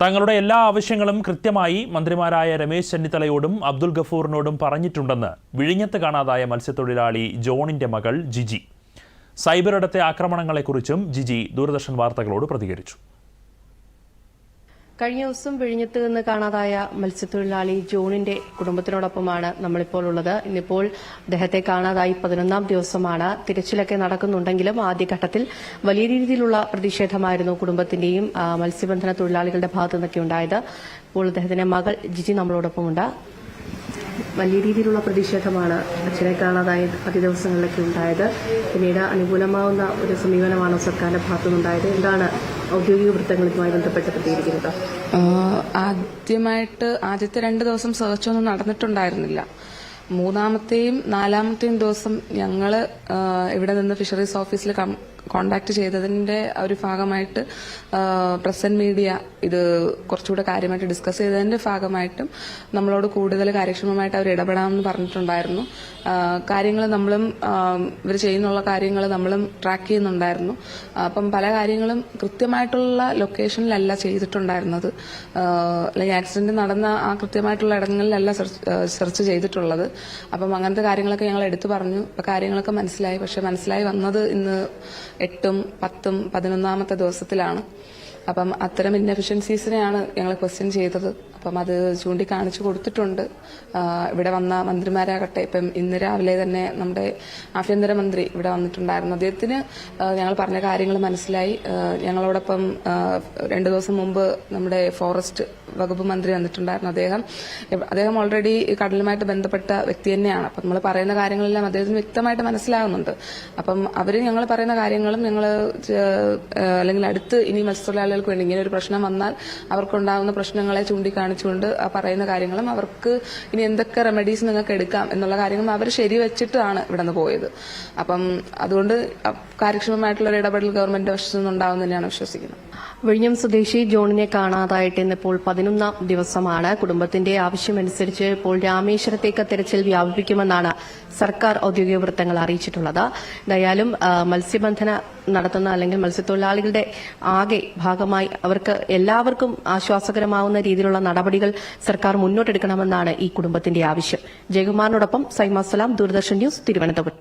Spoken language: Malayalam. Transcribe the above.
തങ്ങളുടെ എല്ലാ ആവശ്യങ്ങളും കൃത്യമായി മന്ത്രിമാരായ രമേശ് ചെന്നിത്തലയോടും അബ്ദുൽ ഗഫൂറിനോടും പറഞ്ഞിട്ടുണ്ടെന്ന് വിഴിഞ്ഞത്ത് കാണാതായ മത്സ്യത്തൊഴിലാളി ജോണിന്റെ മകൾ ജിജി. സൈബറിടത്തെ ആക്രമണങ്ങളെക്കുറിച്ചും ജിജി ദൂരദർശൻ വാർത്തകളോട് പ്രതികരിച്ചു. കഴിഞ്ഞ ദിവസം വിഴിഞ്ഞത്ത് നിന്ന് കാണാതായ മത്സ്യത്തൊഴിലാളി ജോണിന്റെ കുടുംബത്തിനോടൊപ്പമാണ് നമ്മളിപ്പോൾ ഉള്ളത്. ഇന്നിപ്പോൾ അദ്ദേഹത്തെ കാണാതായി 11ാം ദിവസമാണ്. തിരച്ചിലൊക്കെ നടക്കുന്നുണ്ടെങ്കിലും ആദ്യഘട്ടത്തിൽ വലിയ രീതിയിലുള്ള പ്രതിഷേധമായിരുന്നു കുടുംബത്തിന്റെയും മത്സ്യബന്ധന തൊഴിലാളികളുടെ ഭാഗത്തു നിന്നൊക്കെ ഉണ്ടായത്. ഇപ്പോൾ അദ്ദേഹത്തിന്റെ മകൾ ജിജി നമ്മളോടൊപ്പമുണ്ട്. വലിയ രീതിയിലുള്ള പ്രതിഷേധമാണ് അച്ഛനെ കാണാതായ ആദ്യ ദിവസങ്ങളിലൊക്കെ ഉണ്ടായത്. പിന്നീട് അനുകൂലമാവുന്ന ഒരു സമീപനമാണ് സർക്കാരിന്റെ ഭാഗത്തുനിന്നുണ്ടായത്. എന്താണ് ഔദ്യോഗിക വൃത്തങ്ങളുമായി ബന്ധപ്പെട്ട് പ്രതികരിക്കുന്നത്? ആദ്യത്തെ 2 ദിവസം സെർച്ചൊന്നും നടന്നിട്ടുണ്ടായിരുന്നില്ല. 3ാമത്തെയും 4ാമത്തെയും ദിവസം ഞങ്ങൾ ഇവിടെ നിന്ന് ഫിഷറീസ് ഓഫീസിൽ കോണ്ടാക്ട് ചെയ്തതിന്റെ ഒരു ഭാഗമായിട്ട് പ്രസ് ആൻഡ് മീഡിയ ഇത് കുറച്ചുകൂടെ കാര്യമായിട്ട് ഡിസ്കസ് ചെയ്തതിന്റെ ഭാഗമായിട്ടും നമ്മളോട് കൂടുതൽ കാര്യക്ഷമമായിട്ട് അവർ ഇടപെടാമെന്ന് പറഞ്ഞിട്ടുണ്ടായിരുന്നു. കാര്യങ്ങൾ നമ്മളും ഇവർ ചെയ്യുന്നുള്ള കാര്യങ്ങൾ നമ്മളും ട്രാക്ക് ചെയ്യുന്നുണ്ടായിരുന്നു. അപ്പം പല കാര്യങ്ങളും കൃത്യമായിട്ടുള്ള ലൊക്കേഷനിലല്ല ചെയ്തിട്ടുണ്ടായിരുന്നത്. അല്ലെങ്കിൽ ആക്സിഡന്റ് നടന്ന ആ കൃത്യമായിട്ടുള്ള ഇടങ്ങളിലല്ല സെർച്ച് ചെയ്തിട്ടുള്ളത്. അപ്പം അങ്ങനത്തെ കാര്യങ്ങളൊക്കെ ഞങ്ങൾ എടുത്തു പറഞ്ഞു. അപ്പൊ കാര്യങ്ങളൊക്കെ മനസ്സിലായി. പക്ഷെ മനസ്സിലായി വന്നത് ഇന്ന് 8ഉം 10ഉം 11ാമത്തെ ദിവസത്തിലാണ്. അപ്പം അത്തരം ഇൻഎഫിഷ്യൻസീസിനെയാണ് ഞങ്ങൾ ക്വസ്റ്റ്യൻ ചെയ്തത്. അപ്പം അത് ചൂണ്ടിക്കാണിച്ചു കൊടുത്തിട്ടുണ്ട്. ഇവിടെ വന്ന മന്ത്രിമാരാകട്ടെ, ഇപ്പം ഇന്ന് രാവിലെ തന്നെ നമ്മുടെ ആഭ്യന്തരമന്ത്രി ഇവിടെ വന്നിട്ടുണ്ടായിരുന്നു. അദ്ദേഹത്തിന് ഞങ്ങൾ പറഞ്ഞ കാര്യങ്ങൾ മനസ്സിലായി. ഞങ്ങളോടൊപ്പം 2 ദിവസം മുമ്പ് നമ്മുടെ ഫോറസ്റ്റ് വകുപ്പ് മന്ത്രി വന്നിട്ടുണ്ടായിരുന്നു. അദ്ദേഹം ഓൾറെഡി കടലുമായിട്ട് ബന്ധപ്പെട്ട വ്യക്തി തന്നെയാണ്. അപ്പം നമ്മൾ പറയുന്ന കാര്യങ്ങളെല്ലാം അദ്ദേഹത്തിന് വ്യക്തമായിട്ട് മനസ്സിലാകുന്നുണ്ട്. അപ്പം അവര് ഞങ്ങൾ പറയുന്ന കാര്യങ്ങളും ഞങ്ങൾ അല്ലെങ്കിൽ അടുത്ത് ഇനി മത്സ്യത്തൊഴിലാളികൾക്ക് വേണ്ടി ഇങ്ങനെ ഒരു പ്രശ്നം വന്നാൽ അവർക്കുണ്ടാകുന്ന പ്രശ്നങ്ങളെ ചൂണ്ടിക്കാണിച്ചുകൊണ്ട് ആ പറയുന്ന കാര്യങ്ങളും അവർക്ക് ഇനി എന്തൊക്കെ റെമഡീസ് നിങ്ങൾക്ക് എടുക്കാം എന്നുള്ള കാര്യങ്ങളും അവർ ശരിവെച്ചിട്ടാണ് ഇവിടെ നിന്ന് പോയത്. അപ്പം അതുകൊണ്ട് കാര്യക്ഷമമായിട്ടുള്ള ഒരു ഇടപെടൽ ഗവൺമെന്റ് വശത്തു നിന്നുണ്ടാവും തന്നെയാണ് വിശ്വസിക്കുന്നത്. വിഴിഞ്ഞം സ്വദേശി ജോണിനെ കാണാതായിട്ട് ഇന്നിപ്പോൾ 11ാം ദിവസമാണ്. കുടുംബത്തിന്റെ ആവശ്യമനുസരിച്ച് ഇപ്പോൾ രാമേശ്വരത്തേക്ക് തെരച്ചിൽ വ്യാപിപ്പിക്കുമെന്നാണ് സർക്കാർ ഔദ്യോഗിക വൃത്തങ്ങൾ അറിയിച്ചിട്ടുള്ളത്. എന്തായാലും മത്സ്യബന്ധന നടത്തുന്ന അല്ലെങ്കിൽ മത്സ്യത്തൊഴിലാളികളുടെ ആകെ ഭാഗമായി അവർക്ക് എല്ലാവർക്കും ആശ്വാസകരമാവുന്ന രീതിയിലുള്ള നടപടികൾ സർക്കാർ മുന്നോട്ടെടുക്കണമെന്നാണ് ഈ കുടുംബത്തിന്റെ ആവശ്യം. ജയകുമാറിനോടൊപ്പം സൈമ സലാം, ദൂരദർശൻ ന്യൂസ്, തിരുവനന്തപുരം.